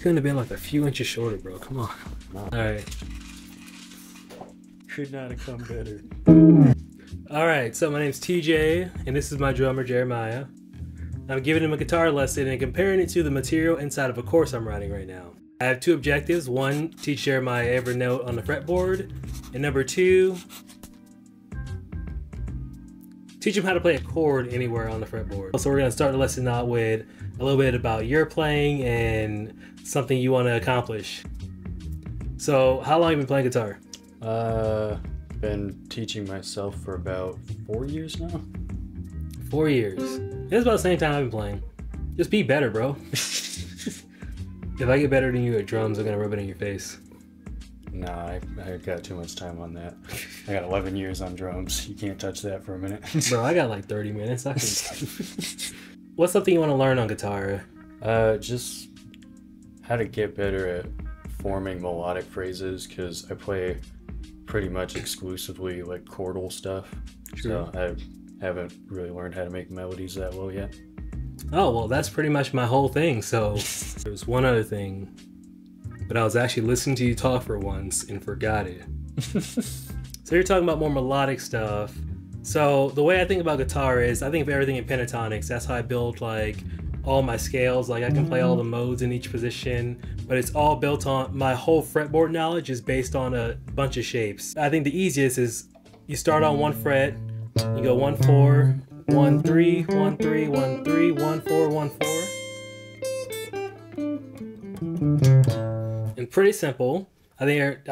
couldn't have been like a few inches shorter, bro. Come on. No. All right. Could not have come better. All right. So my name's TJ, and this is my drummer Jeremiah. I'm giving him a guitar lesson and comparing it to the material inside of a course I'm writing right now. I have two objectives. One, teach Jeremiah every note on the fretboard, and number two, teach him how to play a chord anywhere on the fretboard. So we're gonna start the lesson out with a little bit about your playing and something you want to accomplish. So how long have you been playing guitar? Been teaching myself for about 4 years now. 4 years. It's about the same time I've been playing. Just be better, bro. If I get better than you at drums, I'm gonna rub it in your face. Nah, I got too much time on that. I got 11 years on drums. You can't touch that for a minute. Bro, I got like 30 minutes. I can... What's something you want to learn on guitar? Just how to get better at forming melodic phrases, because I play pretty much exclusively like chordal stuff. True. So I haven't really learned how to make melodies that well yet. Oh, well, that's pretty much my whole thing. So there's one other thing, but I was actually listening to you talk for once and forgot it. So you're talking about more melodic stuff. So the way I think about guitar is I think of everything in pentatonics. That's how I build like all my scales. Like I can play all the modes in each position, but it's all built on my whole fretboard knowledge is based on a bunch of shapes. I think the easiest is you start on one fret, you go 1 4, 1 3, 1 3, 1 3, 1 4, 1 4. And pretty simple. I think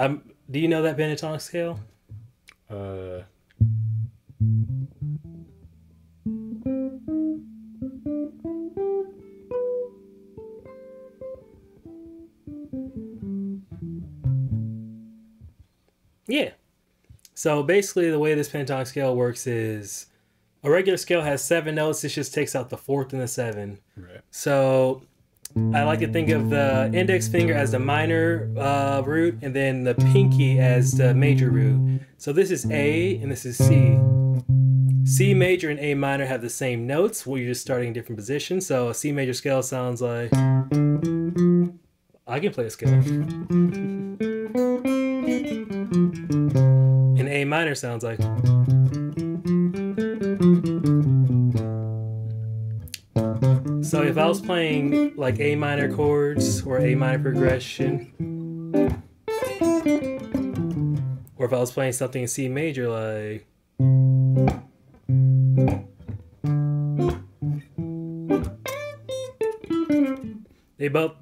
do you know that pentatonic scale? Yeah. So basically the way this pentatonic scale works is a regular scale has 7 notes. This just takes out the 4th and the 7. Right. So I like to think of the index finger as the minor root and then the pinky as the major root. So this is A and this is C. C major and A minor have the same notes. Well, you're just starting in different positions. So a C major scale sounds like... I can play a scale. And A minor sounds like... So if I was playing like A minor chords or A minor progression, or if I was playing something in C major like...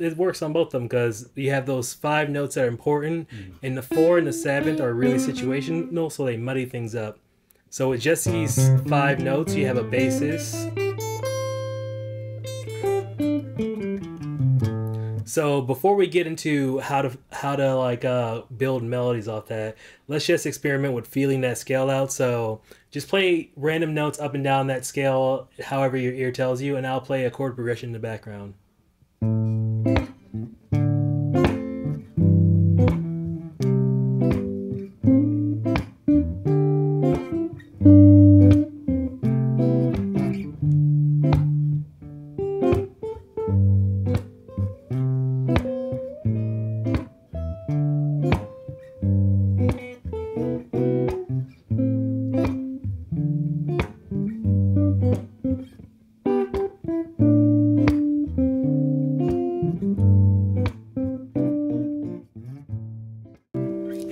it works on both of them because you have those 5 notes that are important, and the 4 and the 7th are really situational, so they muddy things up. So with just these 5 notes, you have a basis. So before we get into how to like build melodies off that, let's just experiment with feeling that scale out. So just play random notes up and down that scale, however your ear tells you, and I'll play a chord progression in the background.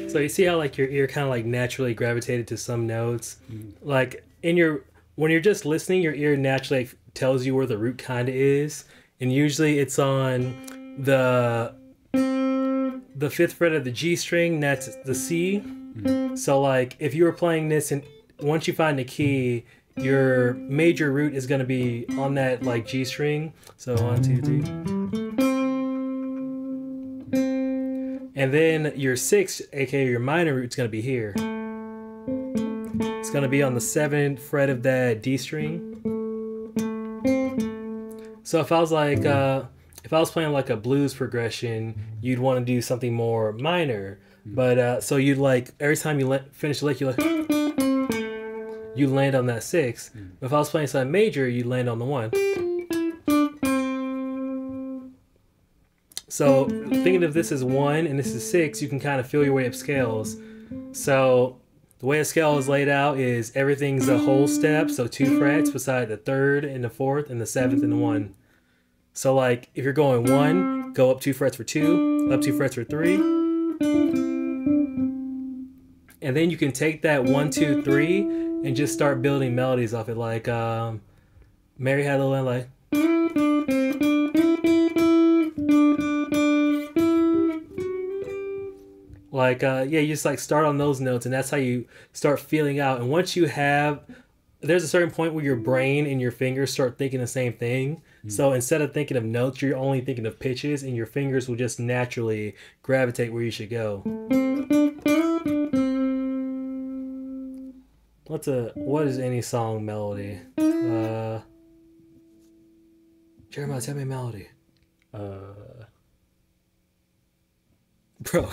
So you see how like your ear kind of like naturally gravitated to some notes, like when you're just listening, your ear naturally like, tells you where the root kind of is, and usually it's on the 5th fret of the G string. That's the C. So like if you were playing this and once you find the key, your major root is going to be on that like G string. So 1 2 3. And then your 6th, aka your minor root, is going to be here. It's going to be on the 7th fret of that D string. So if I was like, if I was playing like a blues progression, you'd want to do something more minor. But so you'd like every time you finish the lick, you land on that 6. But if I was playing something major, you'd land on the 1. So thinking of this as 1 and this is 6, you can kind of feel your way up scales. So the way a scale is laid out is everything's a whole step, so 2 frets beside the 3rd and the 4th and the 7th and the 1. So like if you're going 1, go up 2 frets for 2, up 2 frets for 3. And then you can take that 1, 2, 3 and just start building melodies off it, like Mary had a little like. Like, yeah, you just like start on those notes, and that's how you start feeling out. And once you have, there's a certain point where your brain and your fingers start thinking the same thing. So instead of thinking of notes, you're only thinking of pitches, and your fingers will just naturally gravitate where you should go. What is any song melody? Jeremiah, tell me a melody. Bro,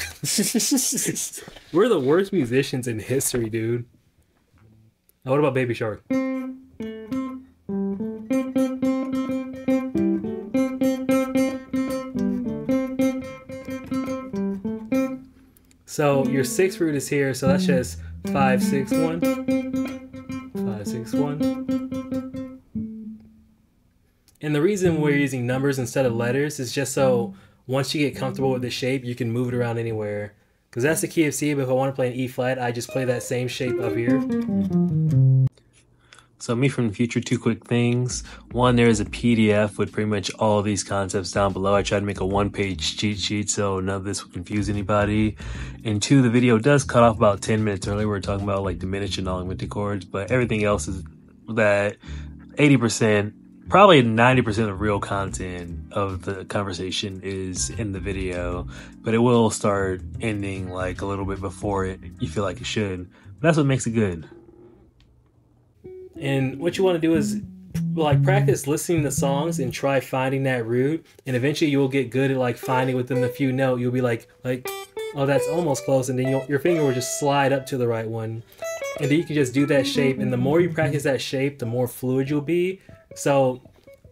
we're the worst musicians in history, dude. Now, what about Baby Shark? So your 6th root is here, so that's just 5, 6, 1. 5, 6, 1. And the reason we're using numbers instead of letters is just so once you get comfortable with the shape, you can move it around anywhere. Because that's the key of C, but if I want to play an E flat, I just play that same shape up here. So me from the future, 2 quick things. 1, there is a PDF with pretty much all these concepts down below. I tried to make a 1-page cheat sheet so none of this would confuse anybody. And 2, the video does cut off about 10 minutes early. We're talking about like diminished and augmented chords, but everything else is that 80%, probably 90% of real content of the conversation is in the video, but it will start ending like a little bit before you feel like it should. But that's what makes it good. And what you want to do is like practice listening to songs and try finding that root, and eventually you'll get good at like finding within the few note. You'll be like, oh, that's almost close, and then your finger will just slide up to the right one, and then you can just do that shape. And the more you practice that shape, the more fluid you'll be. So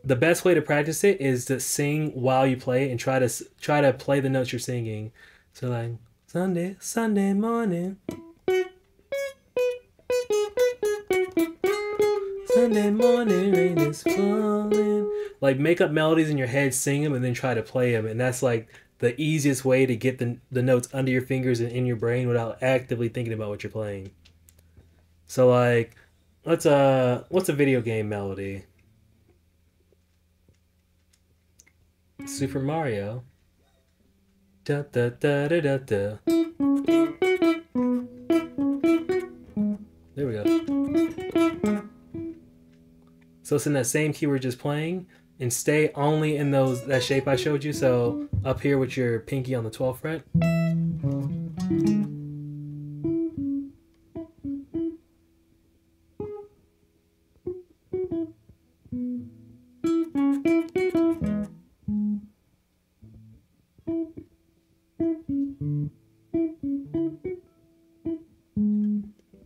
the best way to practice it is to sing while you play and try to play the notes you're singing. So like Sunday morning. Sunday morning, rain is falling. Like make up melodies in your head, sing them, and then try to play them. And that's like the easiest way to get the notes under your fingers and in your brain without actively thinking about what you're playing. So like, what's a video game melody? Super Mario. Da da da da da da. There we go. So it's in that same key we're just playing, and stay only in that shape I showed you. So up here with your pinky on the 12th fret.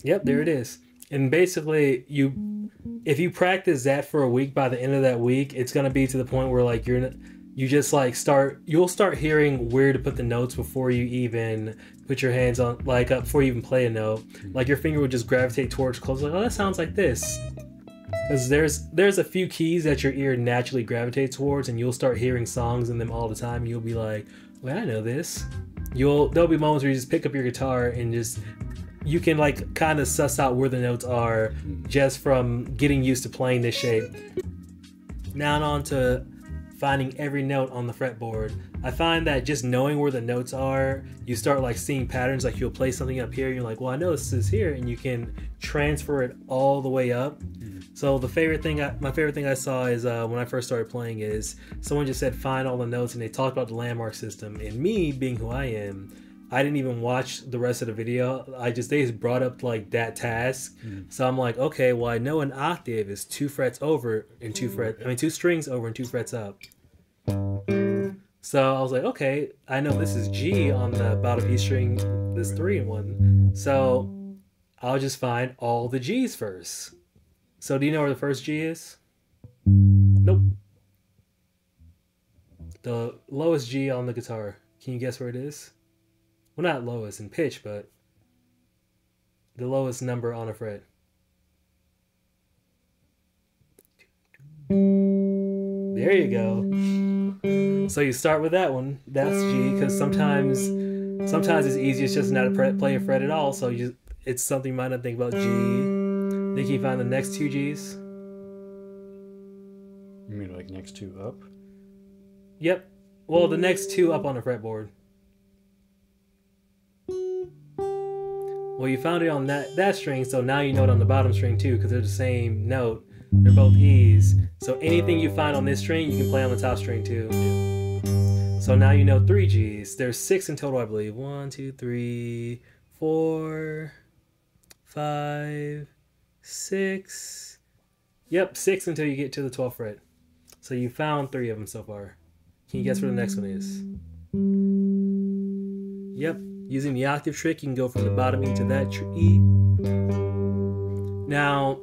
Yep, there it is. And basically, if you practice that for a week, by the end of that week, it's gonna be to the point where like you'll start hearing where to put the notes before you even put your hands on, like before you even play a note. Like your finger would just gravitate towards close, like, oh, that sounds like this. Because there's a few keys that your ear naturally gravitates towards, and you'll start hearing songs in them all the time. And you'll be like, well, I know this. There'll be moments where you just pick up your guitar and you can like kind of suss out where the notes are just from getting used to playing this shape. Now on to finding every note on the fretboard. I find that just knowing where the notes are, you start like seeing patterns. Like you'll play something up here, and you're like, well, I know this is here, and you can transfer it all the way up. So my favorite thing I saw is when I first started playing is someone just said find all the notes, and they talked about the landmark system. And me being who I am, I didn't even watch the rest of the video. They just brought up like that task. So I'm like, okay, well, I know an octave is 2 frets over and 2 strings over and 2 frets up. So I was like, okay, I know this is G on the bottom E string, this 3 and 1. So I'll just find all the G's first. So do you know where the first G is? Nope. The lowest G on the guitar. Can you guess where it is? Well, not lowest in pitch, but the lowest number on a fret. There you go. So you start with that one. That's G, because sometimes it's easiest just not to play a fret at all. So it's something you might not think about. G. Then you find the next two Gs. You mean like next two up? Yep. Well, the next two up on the fretboard. Well, you found it on that string, so now you know it on the bottom string too, because they're the same note. They're both E's. So anything you find on this string, you can play on the top string too. So now you know 3 Gs. There's 6 in total, I believe. 1, 2, 3, 4, 5, 6. Yep, 6 until you get to the 12th fret. So you found 3 of them so far. Can you guess where the next one is? Yep, using the octave trick, you can go from the bottom E to that E. Now,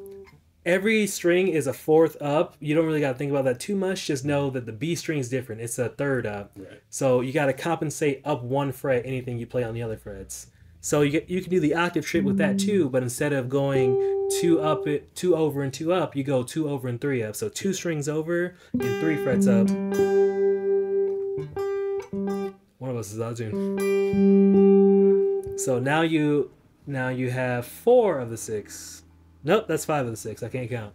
every string is a 4th up. You don't really got to think about that too much. Just know that the B string is different. It's a 3rd up. Right. So you got to compensate up 1 fret anything you play on the other frets. So you can do the octave trick with that too, but instead of going 2 over and 2 up, you go 2 over and 3 up. So 2 strings over and 3 frets up. One of us is out of tune. So now you have 4 of the 6. Nope, that's 5 of the 6. I can't count.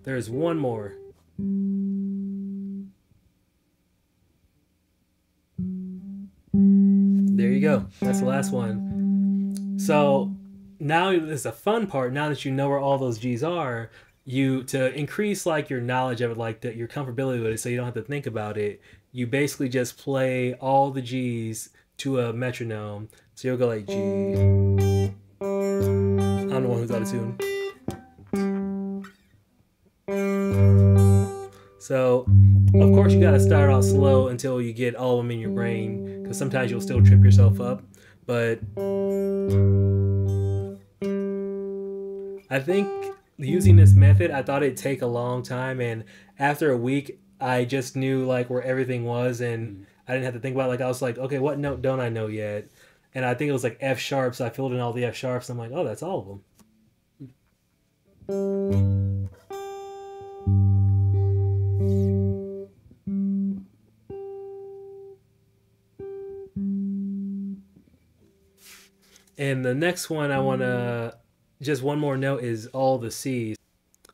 There's one more. There you go. That's the last one. So now is the fun part. Now that you know where all those G's are, to increase like your knowledge of it, like your comfortability with it, so you don't have to think about it. You basically just play all the G's to a metronome. So you'll go like G. I'm the one who's out of tune. So, of course, you got to start out slow until you get all of them in your brain, because sometimes you'll still trip yourself up. But I think using this method, I thought it'd take a long time, and after a week, I just knew like where everything was, and I didn't have to think about it. Like I was like, okay, what note don't I know yet? And I think it was like F sharp, so I filled in all the F sharps. I'm like, oh, that's all of them. And the next one I want to, just one more note, is all the C's.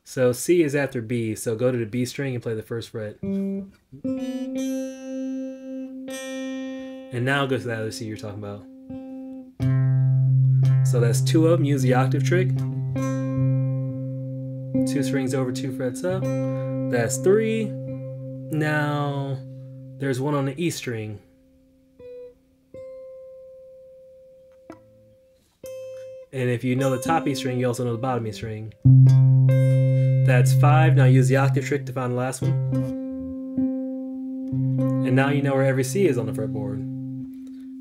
So C is after B, so go to the B string and play the 1st fret. And now go to the other C you're talking about. So that's 2 of them, use the octave trick. 2 strings over, 2 frets up. That's 3. Now there's one on the E string. And if you know the top E string, you also know the bottom E string. That's 5. Now use the octave trick to find the last one. And now you know where every C is on the fretboard.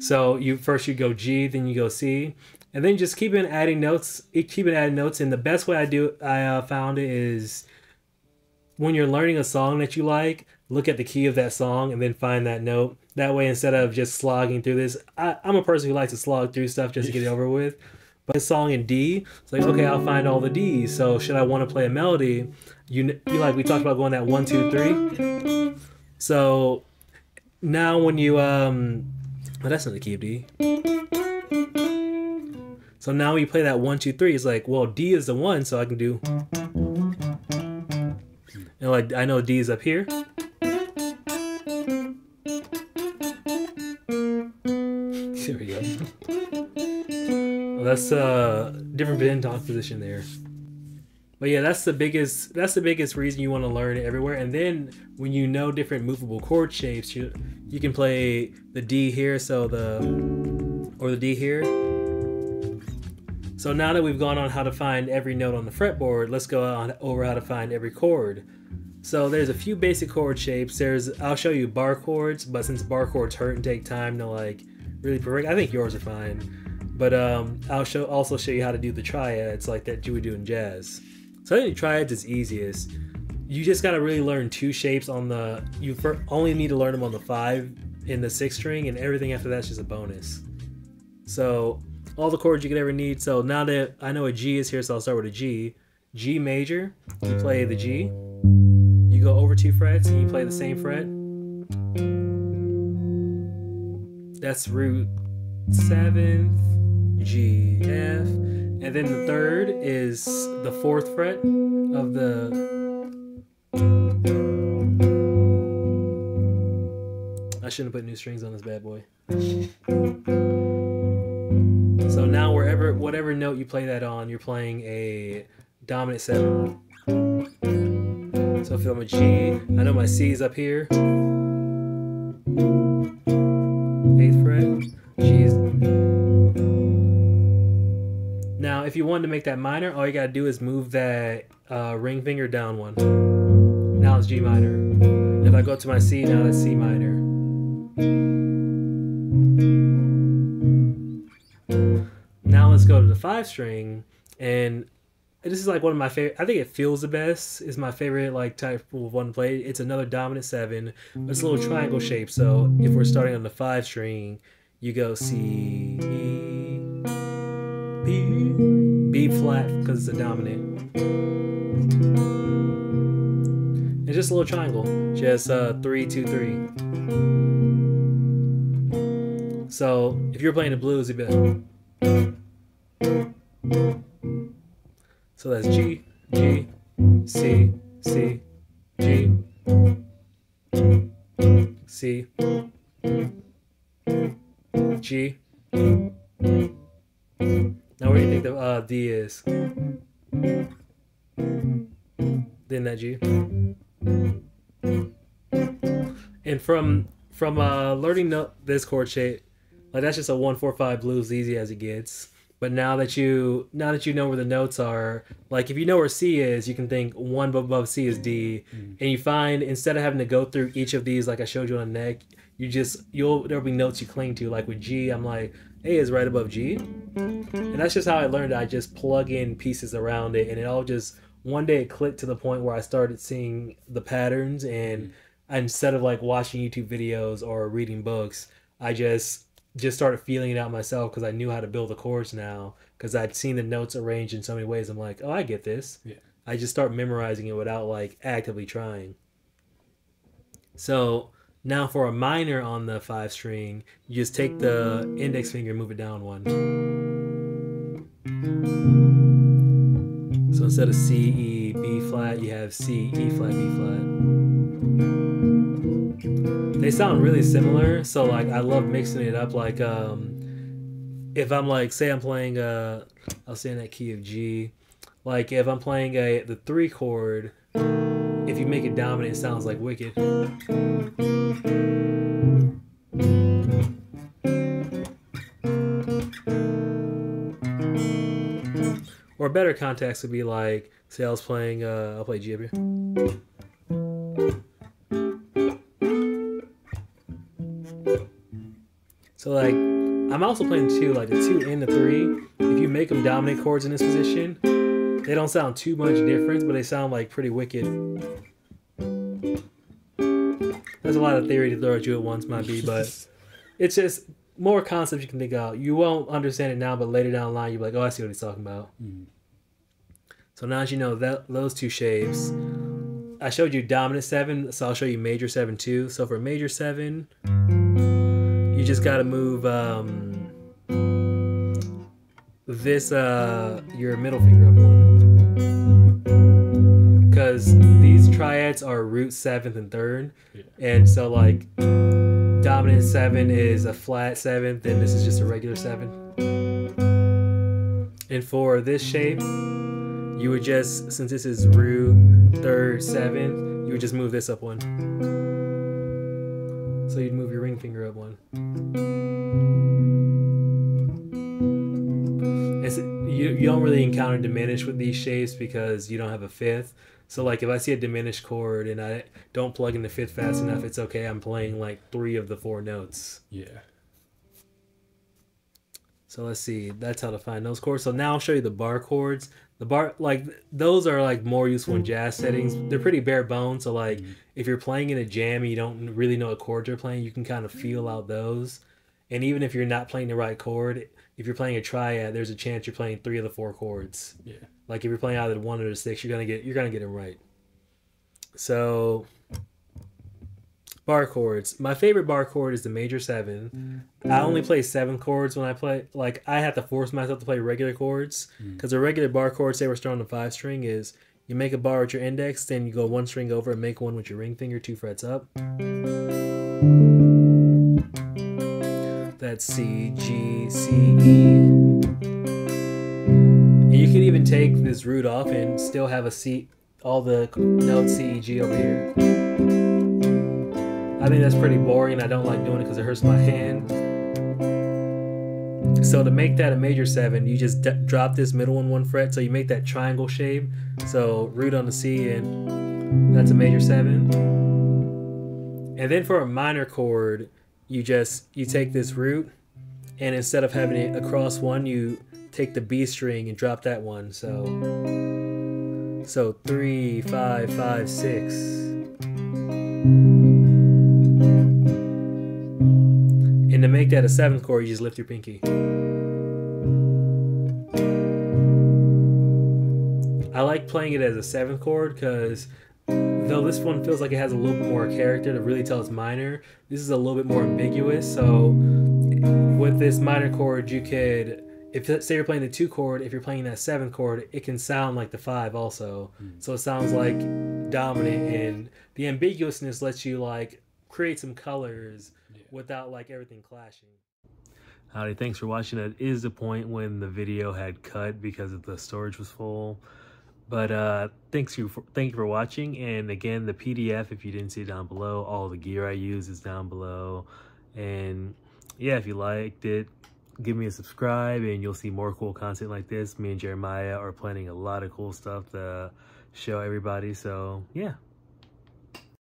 So first you go G, then you go C, and then just keep adding notes. And the best way I found it is when you're learning a song that you like, look at the key of that song and then find that note. That way, instead of just slogging through this, I'm a person who likes to slog through stuff just to get it over with. But a song in D, it's like, okay, I'll find all the D's. So should I want to play a melody, you like we talked about going that 1, 2, 3. So now when you oh, that's not the key of D. So now when you play that 1, 2, 3, it's like, well, D is the 1, so I can do. And like I know D is up here. There we go. Well, that's a different pentatonic position there. But yeah, that's the biggest reason you want to learn it everywhere. And then when you know different movable chord shapes, you can play the D here, or the D here. So now that we've gone on how to find every note on the fretboard, let's go on over how to find every chord. So there's a few basic chord shapes. I'll show you bar chords, but since bar chords hurt and take time to like really perfect, I think yours are fine. But I'll also show you how to do the triads like that you would do in jazz. So I think triads is easiest. you just gotta really learn 2 shapes on the. Only need to learn them on the 5 in the 6th string, and everything after that's just a bonus. So all the chords you could ever need. So now that I know a G is here, so I'll start with a G. G major. You play the G. You go over 2 frets, and you play the same fret. That's root 7th, G, F, and then the 3rd is the 4th fret of the. I shouldn't have put new strings on this bad boy. So now whatever note you play that on, you're playing a dominant 7. So if I'm a G, I know my C is up here. 8th fret, G's. Now, if you wanted to make that minor, all you gotta do is move that ring finger down 1. Now it's G minor. If I go to my C, now it's C minor. Now let's go to the 5 string, and this is like one of my favorite. I think it feels the best. Is my favorite like type of one to play. It's another dominant 7, but it's a little triangle shape. So if we're starting on the 5 string, you go C, E, B, B flat because it's a dominant. It's just a little triangle, just 3, 2, 3. So if you're playing the blues, it'd be like, so that's G, G, C, C, G, C, G. Now where do you think the D is? Then that G. And from learning this chord shape, like that's just a 1-4-5 blues, easy as it gets. But now that you know where the notes are, like if you know where C is, you can think 1 above C is D, and you find instead of having to go through each of these like I showed you on the neck, there'll be notes you cling to. Like with G, I'm like A is right above G, and that's just how I learned it. I just plug in pieces around it, and it all just one day it clicked to the point where I started seeing the patterns, and instead of like watching YouTube videos or reading books, I just started feeling it out myself because I knew how to build the chords now because I'd seen the notes arranged in so many ways. I'm like, oh, I get this. Yeah. I just start memorizing it without like actively trying. So now for a minor on the 5 string, you just take the index finger and move it down 1. So instead of C, E, B flat, you have C, E flat, B flat. They sound really similar, so like I love mixing it up. Like if I'm like, say I'm playing I'll say in that key of G, like if I'm playing the 3 chord, if you make it dominant, it sounds like wicked. Or a better context would be like, say I was playing I'll play G up here. So like, I'm also playing 2, like the 2 and the 3. If you make them dominant chords in this position, they don't sound too much different, but they sound like pretty wicked. There's a lot of theory to throw at you at once, might be, but it's just more concepts you can think out. You won't understand it now, but later down the line, you'll be like, oh, I see what he's talking about. So now that you know those 2 shapes, I showed you dominant 7, so I'll show you major 7 too. So for major 7, you just gotta move this your middle finger up 1, because these triads are root 7th and 3rd, and so like dominant 7 is a flat 7th, and this is just a regular 7. And for this shape, you would just, since this is root 3rd 7th, you would just move this up 1. So you'd move your ring finger up 1. You don't really encounter diminished with these shapes because you don't have a 5th. So like if I see a diminished chord and I don't plug in the 5th fast enough, it's okay. I'm playing like 3 of the 4 notes. Yeah. So let's see. That's how to find those chords. So now I'll show you the bar chords. The bar, like, those are like more useful in jazz settings. They're pretty bare bones. So like, if you're playing in a jam and you don't really know what chords you're playing, you can kind of feel out those. And even if you're not playing the right chord, if you're playing a triad, there's a chance you're playing 3 of the 4 chords. Yeah. Like if you're playing either 1 or the 6, you're gonna get them right. So bar chords. My favorite bar chord is the major 7. I only play 7 chords when I play. Like I have to force myself to play regular chords because a regular bar chord, say we're starting on the 5 string, is you make a bar with your index, then you go 1 string over and make one with your ring finger 2 frets up. That's C, G, C, E. And you can even take this root off and still have a C, all the notes C, E, G over here. I think that's pretty boring. I don't like doing it because it hurts my hand. So to make that a major 7, you just drop this middle one 1 fret. So you make that triangle shape. So root on the C, and that's a major 7. And then for a minor chord, you take this root, and instead of having it across 1, you take the B string and drop that 1. So 3, 5, 5, 6. And to make that a 7th chord, you just lift your pinky. I like playing it as a 7th chord because though this one feels like it has a little bit more character to really tell it's minor, this is a little bit more ambiguous. So with this minor chord, you could, if say you're playing the 2 chord, if you're playing that 7th chord, it can sound like the 5 also. So it sounds like dominant, and the ambiguousness lets you like create some colors without like everything clashing. Howdy, thanks for watching. That is the point when the video had cut because the storage was full. But thank you for watching. And again, the PDF, if you didn't see it down below, all the gear I use is down below. And yeah, if you liked it, give me a subscribe and you'll see more cool content like this. Me and Jeremiah are planning a lot of cool stuff to show everybody. So yeah.